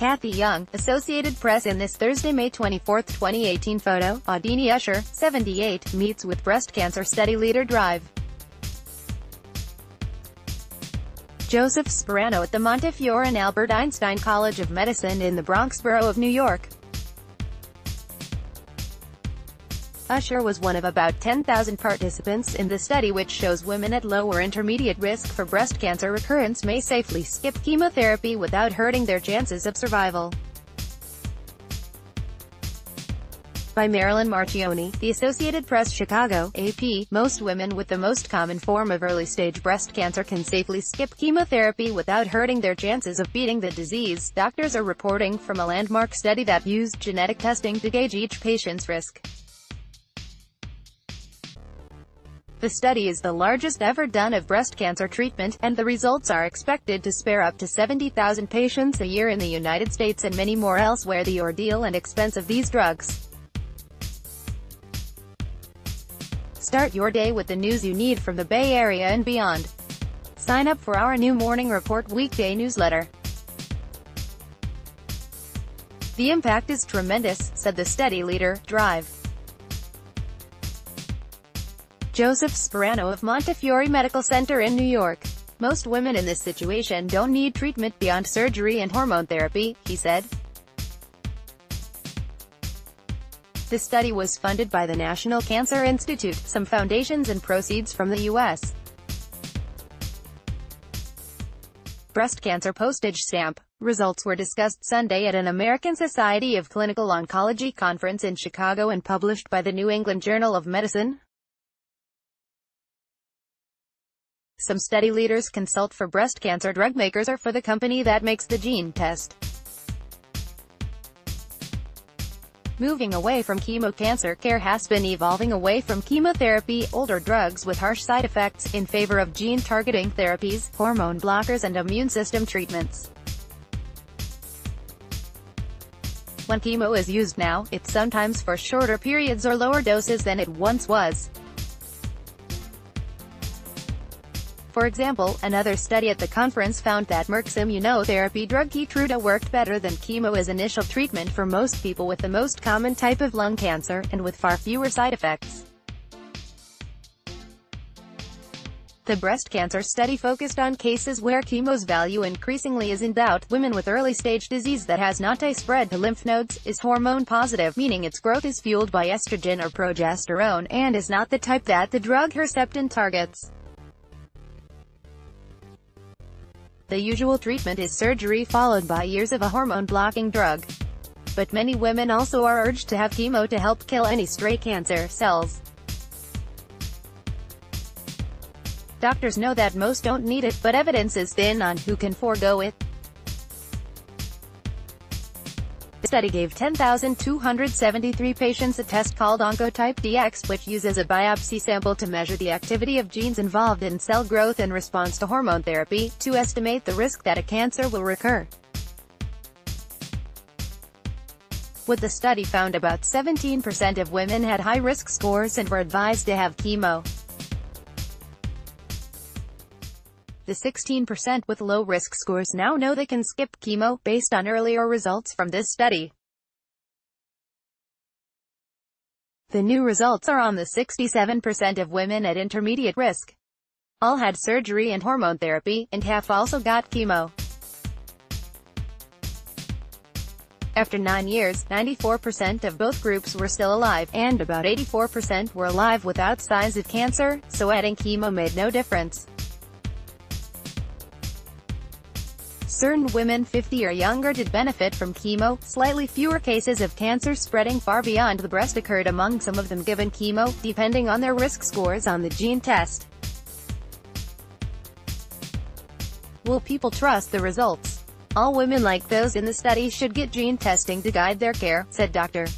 Kathy Young, Associated Press. In this Thursday, May 24, 2018 photo, Audini Usher, 78, meets with breast cancer study leader Drive. Joseph Sperano at the Montefiore and Albert Einstein College of Medicine in the Bronx Borough of New York. Usher was one of about 10,000 participants in the study, which shows women at low or intermediate risk for breast cancer recurrence may safely skip chemotherapy without hurting their chances of survival. By Marilyn Marchioni, The Associated Press, Chicago, AP. Most women with the most common form of early-stage breast cancer can safely skip chemotherapy without hurting their chances of beating the disease, doctors are reporting from a landmark study that used genetic testing to gauge each patient's risk. The study is the largest ever done of breast cancer treatment, and the results are expected to spare up to 70,000 patients a year in the United States and many more elsewhere. The ordeal and expense of these drugs. Start your day with the news you need from the Bay Area and beyond. Sign up for our new Morning Report weekday newsletter. The impact is tremendous, said the study leader, Drive. Joseph Sperano of Montefiore Medical Center in New York. Most women in this situation don't need treatment beyond surgery and hormone therapy, he said. The study was funded by the National Cancer Institute, some foundations, and proceeds from the U.S. breast cancer postage stamp. Results were discussed Sunday at an American Society of Clinical Oncology conference in Chicago and published by the New England Journal of Medicine. Some study leaders consult for breast cancer drug makers or for the company that makes the gene test. Moving away from chemo, cancer care has been evolving away from chemotherapy, older drugs with harsh side effects, in favor of gene-targeting therapies, hormone blockers and immune system treatments. When chemo is used now, it's sometimes for shorter periods or lower doses than it once was. For example, another study at the conference found that Merck's immunotherapy drug Keytruda worked better than chemo as initial treatment for most people with the most common type of lung cancer, and with far fewer side effects. The breast cancer study focused on cases where chemo's value increasingly is in doubt. Women with early-stage disease that has not spread to lymph nodes, is hormone-positive, meaning its growth is fueled by estrogen or progesterone, and is not the type that the drug Herceptin targets. The usual treatment is surgery followed by years of a hormone-blocking drug. But many women also are urged to have chemo to help kill any stray cancer cells. Doctors know that most don't need it, but evidence is thin on who can forego it. The study gave 10,273 patients a test called Oncotype DX, which uses a biopsy sample to measure the activity of genes involved in cell growth in response to hormone therapy, to estimate the risk that a cancer will recur. What the study found, about 17% of women had high-risk scores and were advised to have chemo. The 16% with low-risk scores now know they can skip chemo, based on earlier results from this study. The new results are on the 67% of women at intermediate risk. All had surgery and hormone therapy, and half also got chemo. After 9 years, 94% of both groups were still alive, and about 84% were alive without signs of cancer, so adding chemo made no difference. Certain women 50 or younger did benefit from chemo. Slightly fewer cases of cancer spreading far beyond the breast occurred among some of them given chemo, depending on their risk scores on the gene test. Will people trust the results? All women like those in the study should get gene testing to guide their care, said Dr.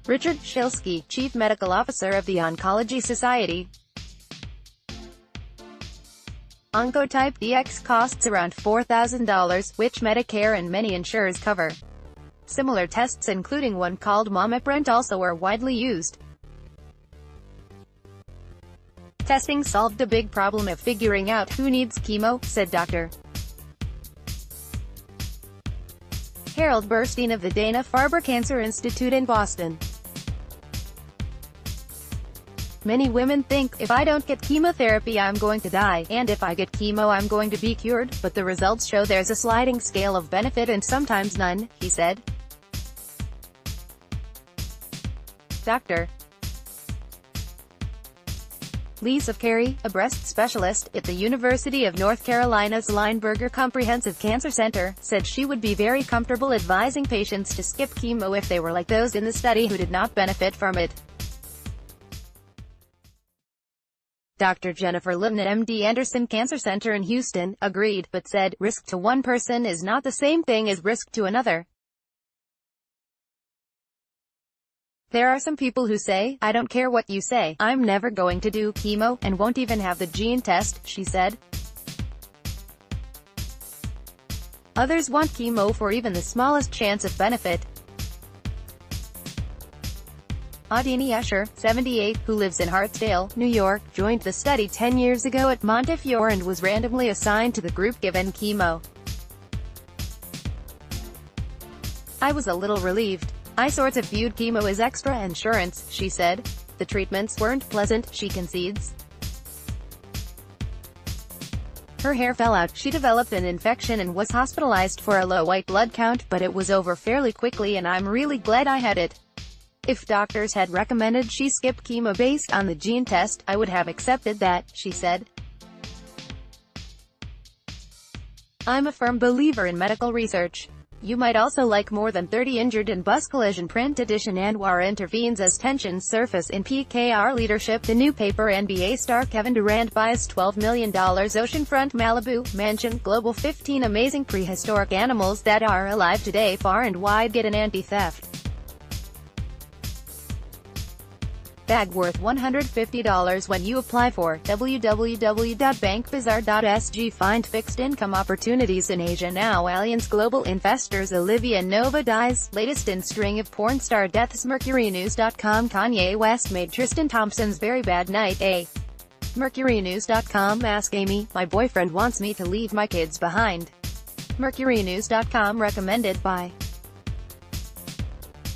Richard Shilsky, Chief Medical Officer of the Oncology Society. Oncotype DX costs around $4,000, which Medicare and many insurers cover. Similar tests, including one called Mammoprint, also are widely used. Testing solved a big problem of figuring out who needs chemo, said Dr. Harold Burstein of the Dana-Farber Cancer Institute in Boston. Many women think, if I don't get chemotherapy I'm going to die, and if I get chemo I'm going to be cured, but the results show there's a sliding scale of benefit and sometimes none, he said. Dr. Lisa Carey, a breast specialist at the University of North Carolina's Lineberger Comprehensive Cancer Center, said she would be very comfortable advising patients to skip chemo if they were like those in the study who did not benefit from it. Dr. Jennifer Litton at MD Anderson Cancer Center in Houston agreed, but said, risk to one person is not the same thing as risk to another. There are some people who say, I don't care what you say, I'm never going to do chemo, and won't even have the gene test, she said. Others want chemo for even the smallest chance of benefit. Adini Escher, 78, who lives in Hartsdale, New York, joined the study 10 years ago at Montefiore and was randomly assigned to the group given chemo. I was a little relieved. I sort of viewed chemo as extra insurance, she said. The treatments weren't pleasant, she concedes. Her hair fell out, she developed an infection and was hospitalized for a low white blood count, but it was over fairly quickly and I'm really glad I had it. If doctors had recommended she skip chemo based on the gene test, I would have accepted that, she said. I'm a firm believer in medical research. You might also like More Than 30 Injured in Bus Collision print edition. Anwar intervenes as tensions surface in PKR leadership. The new paper. NBA star Kevin Durant buys $12 million oceanfront Malibu mansion. Global. 15 amazing prehistoric animals that are alive today far and wide get an anti-theft bag worth $150 when you apply for www.bankbazaar.sg. Find fixed income opportunities in Asia now. Allianz Global Investors. Olivia Nova dies, latest in string of porn star deaths. MercuryNews.com. Kanye West made Tristan Thompson's very bad night a MercuryNews.com. Ask Amy, my boyfriend wants me to leave my kids behind. MercuryNews.com. Recommended by